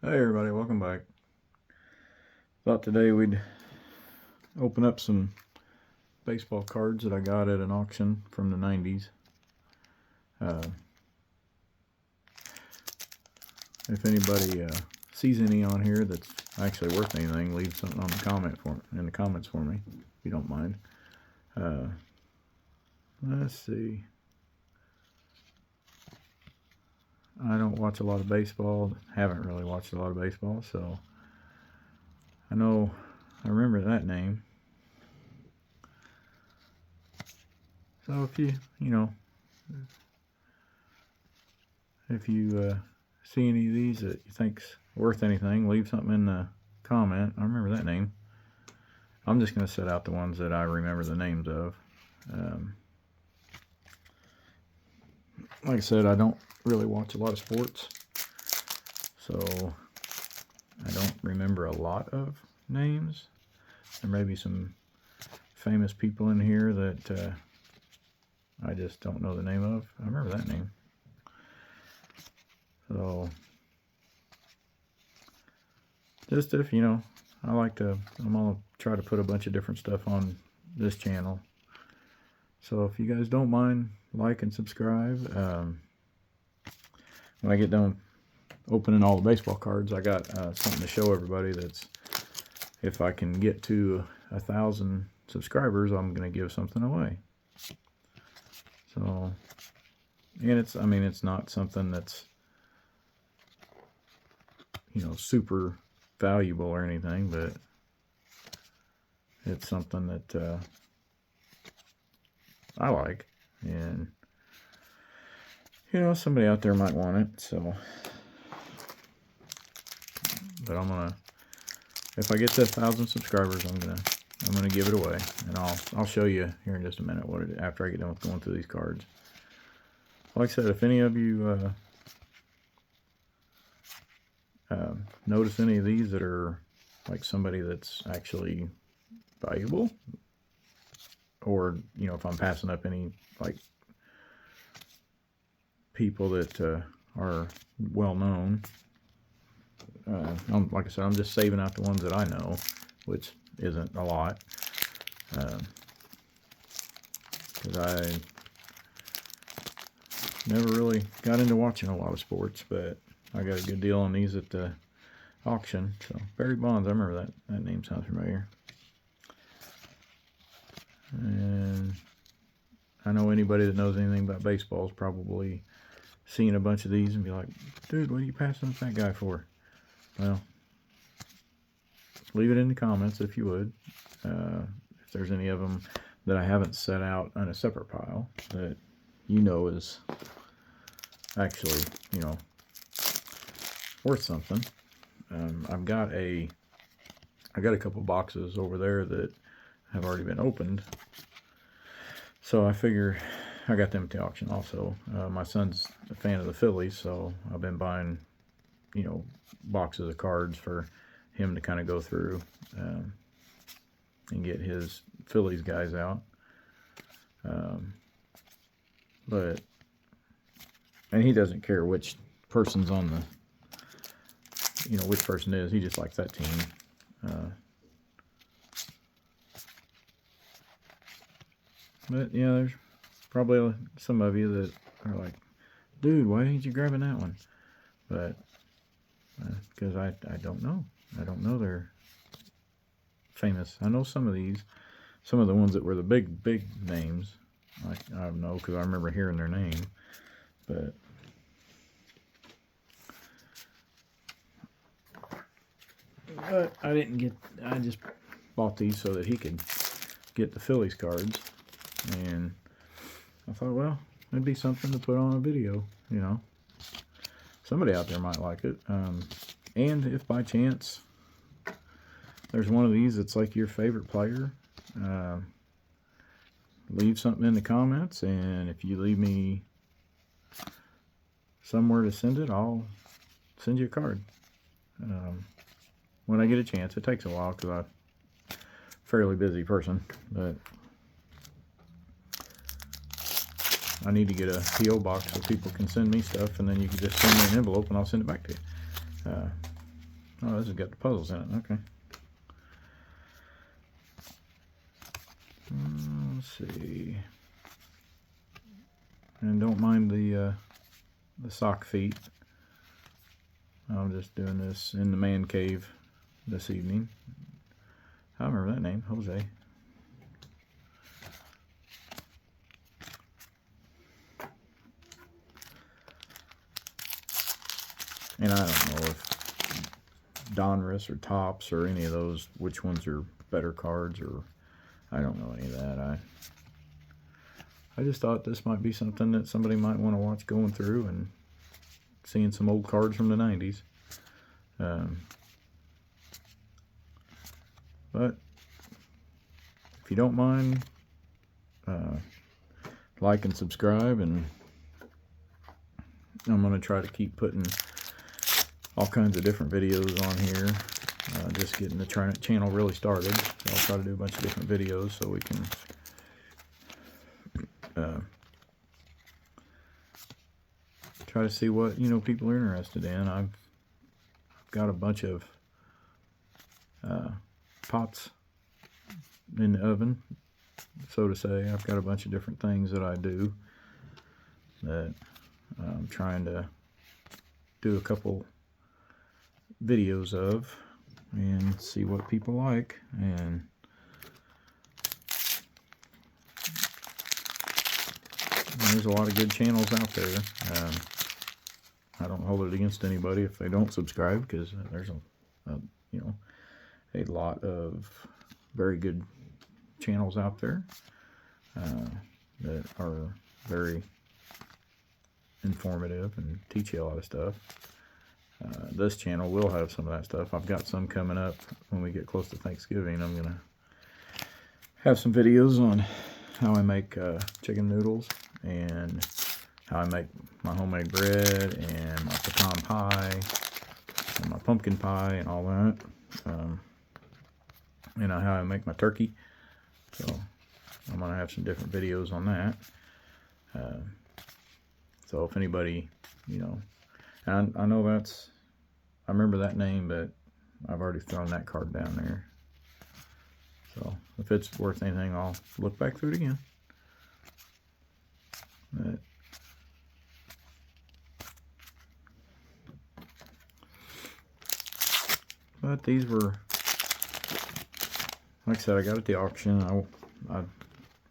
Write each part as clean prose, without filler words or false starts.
Hey everybody, welcome back. Thought today we'd open up some baseball cards that I got at an auction from the 90's. If anybody sees any on here that's actually worth anything, leave something in the comments for me, if you don't mind. Let's see. I don't watch a lot of baseball. Haven't really watched a lot of baseball, so I remember that name. So if you see any of these that you think's worth anything, leave something in the comment. I remember that name. I'm just going to set out the ones that I remember the names of. Like I said, I don't really watch a lot of sports, so I don't remember a lot of names. There may be some famous people in here that I just don't know the name of. I remember that name. So, just if I'm gonna try to put a bunch of different stuff on this channel. So if you guys don't mind, like and subscribe. When I get done opening all the baseball cards, I got something to show everybody. That's, if I can get to 1,000 subscribers, I'm gonna give something away. So, and it's not something that's super valuable or anything, but it's something that I like, and somebody out there might want it. So, but if I get to 1,000 subscribers, I'm gonna give it away, and I'll show you here in just a minute after I get done with going through these cards. Like I said, if any of you notice any of these that are like somebody that's actually valuable, or if I'm passing up any like people that are well known, like I said, I'm just saving out the ones that I know, which isn't a lot, because I never really got into watching a lot of sports, but I got a good deal on these at the auction. So Barry Bonds, I remember that name sounds familiar. And I know anybody that knows anything about baseball is probably seeing a bunch of these and be like, dude, what are you passing up that guy for? Well, leave it in the comments if you would. If there's any of them that I haven't set out on a separate pile that is actually worth something. I got a couple boxes over there that have already been opened, so I figure I got them at the auction also. My son's a fan of the Phillies, so I've been buying boxes of cards for him to kind of go through and get his Phillies guys out. And he doesn't care which person's on the which person is. He just likes that team. But yeah, there's probably some of you that are like, dude, why ain't you grabbing that one? But because I don't know. I don't know they're famous. I know some of the ones that were the big names. I don't know, because I remember hearing their name. But I just bought these so that he could get the Phillies cards, and I thought, well, it'd be something to put on a video. Somebody out there might like it. And if by chance there's one of these that's like your favorite player, leave something in the comments, and if you leave me somewhere to send it, I'll send you a card when I get a chance. It takes a while because I'm a fairly busy person, but I need to get a P.O. box so people can send me stuff, and then you can just send me an envelope and I'll send it back to you. Oh, this has got the puzzles in it. Okay. Let's see. And don't mind the sock feet. I'm just doing this in the man cave this evening. I remember that name, Jose. And I don't know if Donruss or Tops or any of those, which ones are better cards, or I don't know any of that. I just thought this might be something that somebody might want to watch going through and seeing some old cards from the 90s. But if you don't mind, like and subscribe, and I'm going to try to keep putting all kinds of different videos on here. Just getting the channel really started. So I'll try to do a bunch of different videos so we can try to see what people are interested in. I've got a bunch of pots in the oven, so to say. I've got a bunch of different things that I do that I'm trying to do a couple videos of and see what people like. And there's a lot of good channels out there. I don't hold it against anybody if they don't subscribe, because there's a lot of very good channels out there that are very informative and teach you a lot of stuff. This channel will have some of that stuff. I've got some coming up when we get close to Thanksgiving. I'm gonna have some videos on how I make chicken noodles, and how I make my homemade bread, and my pecan pie, and my pumpkin pie, and all that. And how I make my turkey. So I'm gonna have some different videos on that. So if anybody, and I know I remember that name, but I've already thrown that card down there. So if it's worth anything, I'll look back through it again. But these were, like I said, I got at the auction.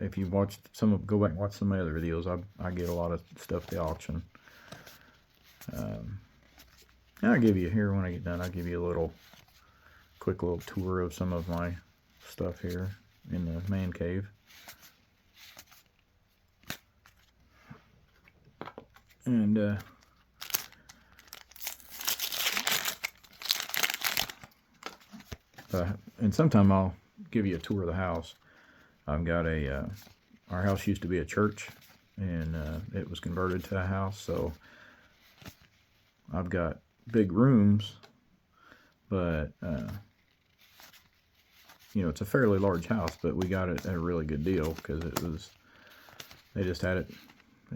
If you watched go back and watch some of my other videos, I get a lot of stuff at the auction. And I'll give you, here when I get done, I'll give you a quick little tour of some of my stuff here in the man cave. And sometime I'll give you a tour of the house. I've got our house used to be a church, and it was converted to a house, so I've got big rooms, but it's a fairly large house, but we got it at a really good deal, because they just had it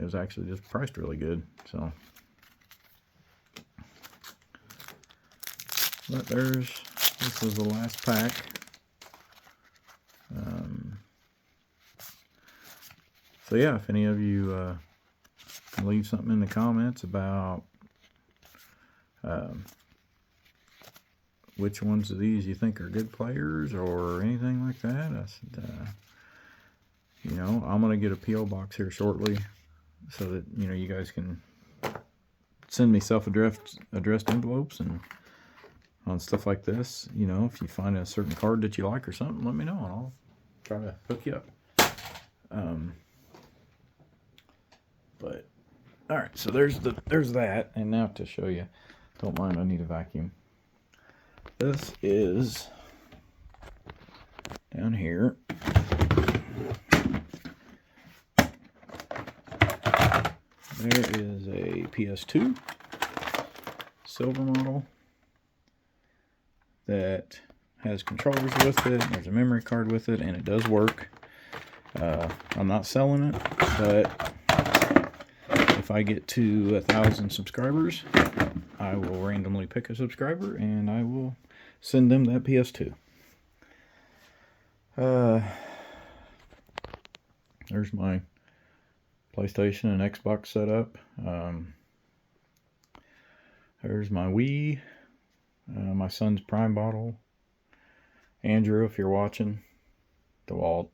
was actually just priced really good. So, but this is the last pack. So yeah, if any of you can leave something in the comments about which ones of these you think are good players, or anything like that, I said, I'm gonna get a P.O. box here shortly, so that you guys can send me self-addressed envelopes and on stuff like this. If you find a certain card that you like or something, let me know, and I'll try to hook you up. But all right, so there's that. And now to show you, don't mind, I need a vacuum. This is down here. There is a PS2 silver model that has controllers with it. There's a memory card with it, and it does work. I'm not selling it, but if I get to 1,000 subscribers, I will randomly pick a subscriber and I will send them that PS2. There's my PlayStation and Xbox setup. There's my Wii, my son's Prime bottle. Andrew, if you're watching, DeWalt.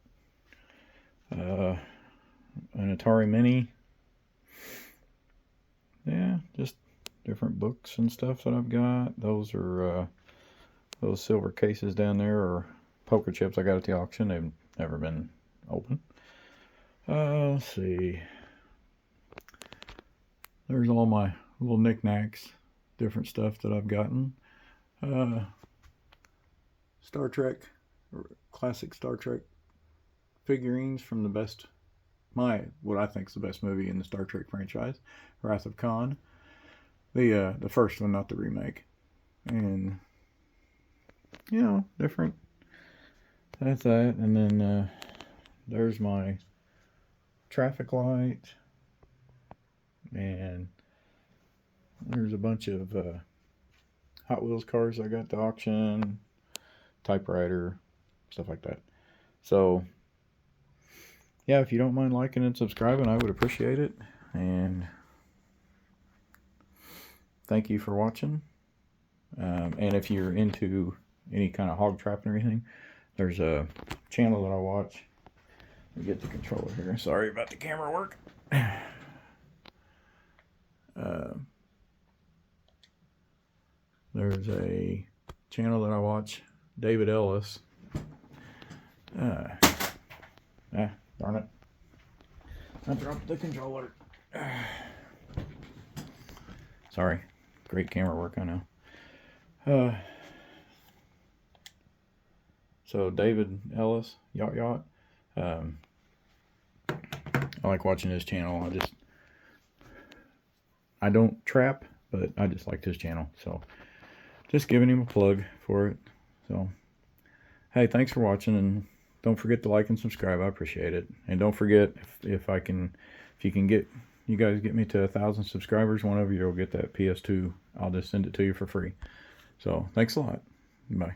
An Atari Mini. Yeah, just different books and stuff that I've got. Those are those silver cases down there are poker chips I got at the auction. They've never been open. Let's see. There's all my little knickknacks, different stuff that I've gotten. Star Trek, classic Star Trek figurines from the best, what I think is the best movie in the Star Trek franchise, Wrath of Khan. The first one, not the remake. And, you know, different. That's that. And then there's my traffic light. And there's a bunch of Hot Wheels cars I got at the auction, typewriter, stuff like that. So, yeah, if you don't mind liking and subscribing, I would appreciate it. And thank you for watching. And if you're into any kind of hog trapping or anything, there's a channel that I watch. Let me get the controller here. Sorry about the camera work. There's a channel that I watch, David Ellis. Darn it. I dropped the controller. Sorry. Great camera work, I know. So David Ellis, Yacht. I like watching his channel. I don't trap, but I just liked his channel. So just giving him a plug for it. So, hey, thanks for watching, and don't forget to like and subscribe. I appreciate it. And don't forget, if you guys get me to 1,000 subscribers, one of you will get that PS2. I'll just send it to you for free. So, thanks a lot. Bye.